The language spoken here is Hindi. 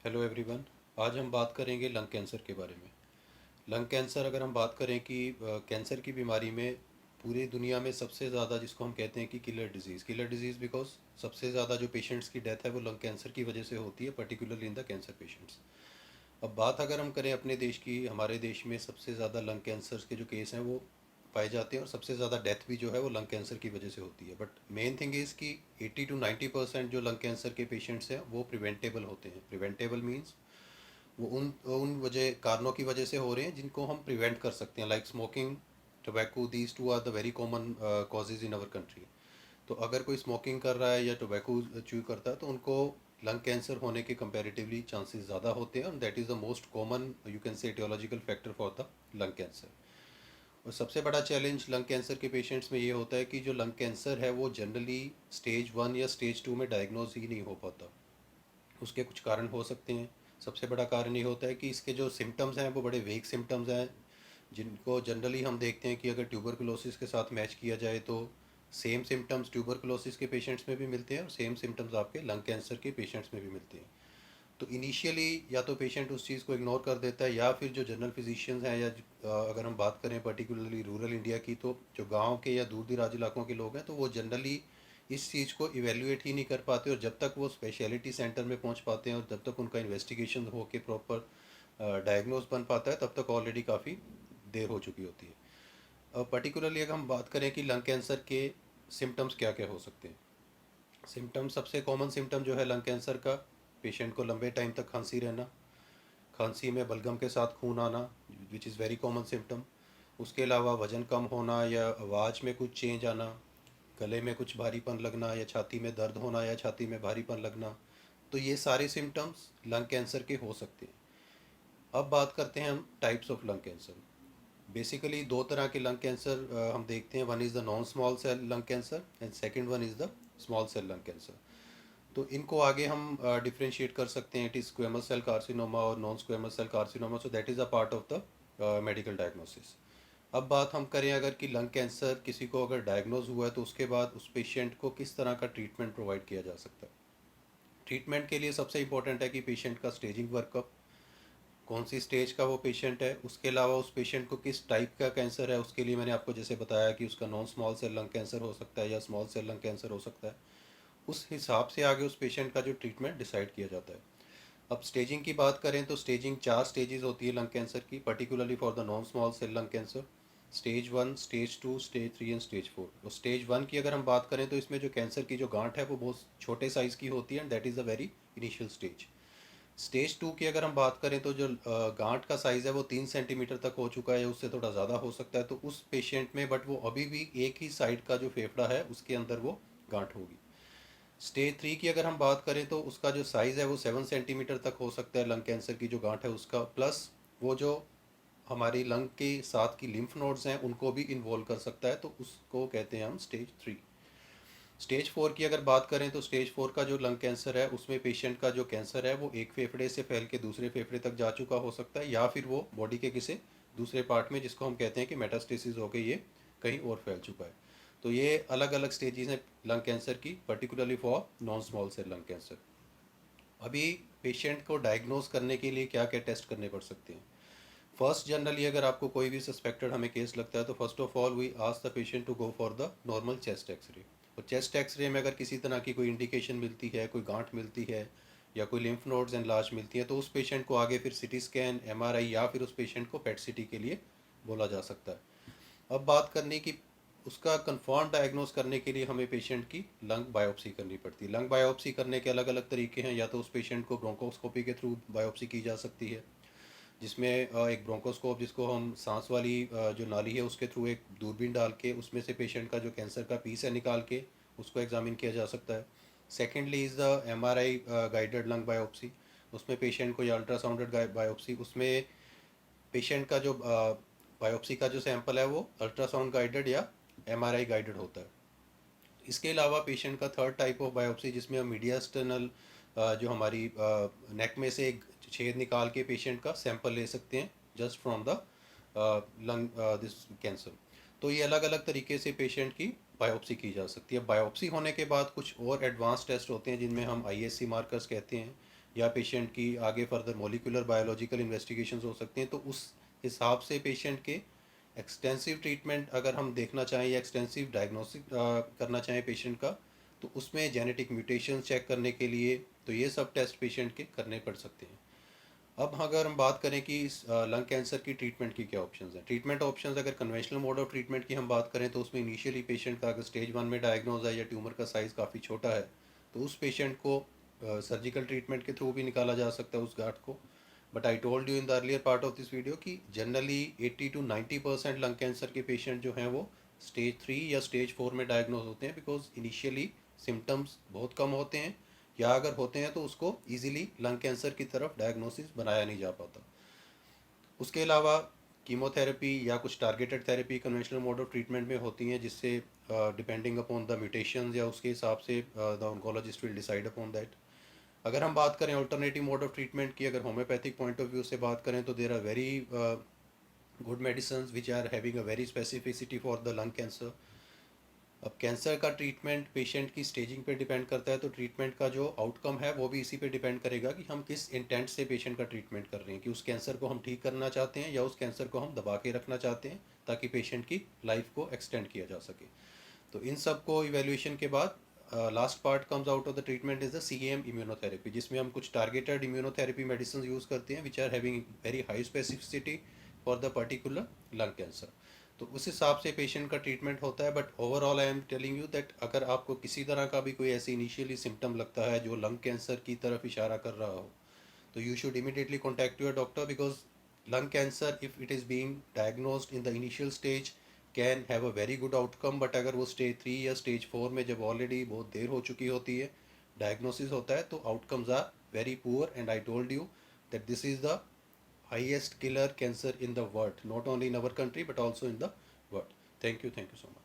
Hello everyone. आज हम बात करेंगे लंग कैंसर के बारे में। लंग कैंसर, अगर हम बात करें कि कैंसर की बीमारी में पूरी दुनिया में सबसे ज़्यादा जिसको हम कहते हैं कि किलर डिजीज़ बिकॉज सबसे ज़्यादा जो पेशेंट्स की डेथ है वो लंग कैंसर की वजह से होती है, particularly in the cancer patients. अब बात अगर हम करें अपने देश की, हमारे देश में सबसे ज़्यादा लंग कैंसर के जो केस हैं वो पाए जाते हैं और सबसे ज़्यादा डेथ भी जो है वो लंग कैंसर की वजह से होती है। बट मेन थिंग इज़ कि 80 to 90% जो लंग कैंसर के पेशेंट्स हैं वो प्रिवेंटेबल होते हैं। प्रिवेंटेबल मीन्स वो उन वजह कारणों की वजह से हो रहे हैं जिनको हम प्रिवेंट कर सकते हैं, like smoking, tobacco. These two are the very common causes in our country. तो अगर कोई स्मोकिंग कर रहा है या टोबैको च्यू करता है तो उनको लंग कैंसर होने के कंपैरेटिवली चांसेस ज़्यादा होते हैं, और that is the most common you can say aetiological factor for the lung cancer. और सबसे बड़ा चैलेंज लंग कैंसर के पेशेंट्स में ये होता है कि जो लंग कैंसर है वो जनरली स्टेज 1 या स्टेज 2 में डायग्नोज ही नहीं हो पाता। उसके कुछ कारण हो सकते हैं। सबसे बड़ा कारण ये होता है कि इसके जो सिम्टम्स हैं वो बड़े वेग सिम्टम्स हैं, जिनको जनरली हम देखते हैं कि अगर ट्यूबरकुलोसिस के साथ मैच किया जाए तो सेम सिम्टम्स ट्यूबरकुलोसिस के पेशेंट्स में भी मिलते हैं और सेम सिम्टम्स आपके लंग कैंसर के पेशेंट्स में भी मिलते हैं। तो इनिशियली या तो पेशेंट उस चीज़ को इग्नोर कर देता है, या फिर जो जनरल फिजिशियंस हैं या अगर हम बात करें पर्टिकुलरली रूरल इंडिया की, तो जो गांव के या दूर दराज इलाकों के लोग हैं तो वो जनरली इस चीज़ को इवेल्युएट ही नहीं कर पाते, और जब तक वो स्पेशलिटी सेंटर में पहुंच पाते हैं और जब तक उनका इन्वेस्टिगेशन हो के प्रॉपर डायग्नोज बन पाता है तब तक ऑलरेडी काफ़ी देर हो चुकी होती है। पर्टिकुलरली अगर हम बात करें कि लंग कैंसर के सिम्टम्स क्या क्या हो सकते हैं। सिम्टम, सबसे कॉमन सिम्टम जो है लंग कैंसर का, पेशेंट को लंबे टाइम तक खांसी रहना, खांसी में बलगम के साथ खून आना, which is very common symptom. उसके अलावा वज़न कम होना या आवाज़ में कुछ चेंज आना, गले में कुछ भारीपन लगना या छाती में दर्द होना या छाती में भारीपन लगना। तो ये सारे सिम्टम्स लंग कैंसर के हो सकते हैं। अब बात करते हैं हम types of lung cancer. Basically दो तरह के लंग कैंसर हम देखते हैं। One is the non small cell lung cancer and second one is the small cell lung cancer. तो इनको आगे हम डिफ्रेंशिएट कर सकते हैं, it is squamous cell carcinoma और non squamous cell carcinoma, so that is a part of the medical diagnosis. अब बात हम करें अगर कि लंग कैंसर किसी को अगर डायग्नोज हुआ है तो उसके बाद उस पेशेंट को किस तरह का ट्रीटमेंट प्रोवाइड किया जा सकता है। ट्रीटमेंट के लिए सबसे इंपॉर्टेंट है कि पेशेंट का स्टेजिंग वर्कअप, कौन सी स्टेज का वो पेशेंट है, उसके अलावा उस पेशेंट को किस टाइप का कैंसर है। उसके लिए मैंने आपको जैसे बताया कि उसका non small cell lung cancer हो सकता है या स्मॉल सेल लंग कैंसर हो सकता है। उस हिसाब से आगे उस पेशेंट का जो ट्रीटमेंट डिसाइड किया जाता है। अब स्टेजिंग की बात करें तो स्टेजिंग 4 स्टेजेस होती है लंग कैंसर की, particularly for the non small cell lung cancer. Stage 1, stage 2, stage 3 and stage 4। और स्टेज 1 की अगर हम बात करें तो इसमें जो कैंसर की जो गांठ है वो बहुत छोटे साइज़ की होती है, and that is a very initial stage. Stage 2 की अगर हम बात करें तो जो गांठ का साइज़ है वो 3 सेंटीमीटर तक हो चुका है या उससे थोड़ा ज़्यादा हो सकता है, तो उस पेशेंट में, बट वो अभी भी एक ही साइड का जो फेफड़ा है उसके अंदर वो गांठ होगी। स्टेज 3 की अगर हम बात करें तो उसका जो साइज़ है वो 7 सेंटीमीटर तक हो सकता है, लंग कैंसर की जो गांठ है उसका, प्लस वो जो हमारी लंग के साथ की लिम्फ नोड्स हैं उनको भी इन्वॉल्व कर सकता है, तो उसको कहते हैं हम स्टेज 3। स्टेज 4 की अगर बात करें तो स्टेज 4 का जो लंग कैंसर है उसमें पेशेंट का जो कैंसर है वो एक फेफड़े से फैल के दूसरे फेफड़े तक जा चुका हो सकता है, या फिर वो बॉडी के किसी दूसरे पार्ट में, जिसको हम कहते हैं कि मेटास्टेसिस हो गई, ये कहीं और फैल चुका है। तो ये अलग अलग स्टेजेस हैं लंग कैंसर की, particularly for non small cell lung cancer. अभी पेशेंट को डायग्नोज करने के लिए क्या क्या टेस्ट करने पड़ सकते हैं। फर्स्ट, जनरली अगर आपको कोई भी सस्पेक्टेड हमें केस लगता है तो first of all we ask the patient to go for the normal chest X ray. और चेस्ट एक्सरे में अगर किसी तरह की कोई इंडिकेशन मिलती है, कोई गांठ मिलती है या कोई लिम्फ नोड्स एनलार्ज मिलती है, तो उस पेशेंट को आगे फिर सिटी स्कैन, एमआरआई या फिर उस पेशेंट को पेट सिटी के लिए बोला जा सकता है। अब बात करने की, उसका कंफर्म डायग्नोस करने के लिए हमें पेशेंट की लंग बायोप्सी करनी पड़ती है। लंग बायोप्सी करने के अलग अलग तरीके हैं, या तो उस पेशेंट को ब्रोंकोस्कोपी के थ्रू बायोप्सी की जा सकती है, जिसमें एक ब्रोंकोस्कोप, जिसको हम सांस वाली जो नाली है उसके थ्रू एक दूरबीन डाल के उसमें से पेशेंट का जो कैंसर का पीस है निकाल के उसको एग्जामिन किया जा सकता है। Secondly is the MRI guided lung biopsy. उसमें पेशेंट को, या अल्ट्रासाउंडेड बायोप्सी, उसमें पेशेंट का जो बायोप्सी का जो सैंपल है वो अल्ट्रासाउंड गाइडेड या एमआरआई गाइडेड होता है। इसके अलावा पेशेंट का थर्ड टाइप ऑफ बायोप्सी, जिसमें हम मीडियास्टर्नल जो हमारी नेक में से एक छेद निकाल के पेशेंट का सैंपल ले सकते हैं just from the lung this cancer. तो ये अलग अलग तरीके से पेशेंट की बायोप्सी की जा सकती है। बायोप्सी होने के बाद कुछ और एडवांस टेस्ट होते हैं जिनमें हम आईएससी मार्कर्स कहते हैं, या पेशेंट की आगे फर्दर मोलिकुलर बायोलॉजिकल इन्वेस्टिगेशन हो सकते हैं। तो उस हिसाब से पेशेंट के एक्सटेंसिव ट्रीटमेंट अगर हम देखना चाहें या एक्सटेंसिव डायग्नोसिस करना चाहें पेशेंट का, तो उसमें जेनेटिक म्यूटेशन चेक करने के लिए तो ये सब टेस्ट पेशेंट के करने पड़ सकते हैं। अब अगर हम बात करें कि इस लंग कैंसर की ट्रीटमेंट की क्या ऑप्शंस हैं, ट्रीटमेंट ऑप्शंस अगर कन्वेंशनल मोड ऑफ ट्रीटमेंट की हम बात करें तो उसमें इनिशियली पेशेंट का अगर स्टेज 1 में डायग्नोज है या ट्यूमर का साइज़ काफ़ी छोटा है, तो उस पेशेंट को सर्जिकल ट्रीटमेंट के थ्रू भी निकाला जा सकता है उस गांठ को। But I told you in the earlier part of this video कि जनरली 80 to 90% लंग कैंसर के पेशेंट जो हैं वो स्टेज 3 या स्टेज 4 में डायग्नोज होते हैं, बिकॉज इनिशियली सिम्टम्स बहुत कम होते हैं, या अगर होते हैं तो उसको इजीली लंग कैंसर की तरफ डायग्नोसिस बनाया नहीं जा पाता। उसके अलावा कीमोथेरेपी या कुछ targeted therapy conventional mode of treatment में होती हैं, जिससे डिपेंडिंग अपॉन द म्यूटेशंस या उसके हिसाब से the oncologist will decide upon that. अगर हम बात करें अल्टरनेटिव मोड ऑफ ट्रीटमेंट की, अगर होम्योपैथिक पॉइंट ऑफ व्यू से बात करें तो there are very good medicine which are having a very specificity for the lung cancer. अब कैंसर का ट्रीटमेंट पेशेंट की स्टेजिंग पे डिपेंड करता है, तो ट्रीटमेंट का जो आउटकम है वो भी इसी पे डिपेंड करेगा कि हम किस इंटेंट से पेशेंट का ट्रीटमेंट कर रहे हैं, कि उस कैंसर को हम ठीक करना चाहते हैं या उस कैंसर को हम दबा के रखना चाहते हैं ताकि पेशेंट की लाइफ को एक्सटेंड किया जा सके। तो इन सब को इवेल्यूएशन के बाद last part comes out of the treatment is the CAM immunotherapy, जिसमें हम कुछ टारगेटेड इम्यूनोथेरेपी मेडिसिन यूज़ करते हैं which are having very high specificity for the particular lung cancer. तो उस हिसाब से पेशेंट का ट्रीटमेंट होता है। But overall I am telling you that अगर आपको किसी तरह का भी कोई ऐसी इनिशियली सिम्टम लगता है जो लंग कैंसर की तरफ इशारा कर रहा हो, तो you should immediately contact your doctor, because lung cancer if it is being diagnosed in the initial stage can have a very good outcome, but अगर वो स्टेज 3 या स्टेज 4 में जब ऑलरेडी बहुत देर हो चुकी होती है, डायग्नोसिस होता है, तो outcomes are very poor. And I told you that this is the highest killer cancer in the world, not only in our country but also in the world. Thank you so much.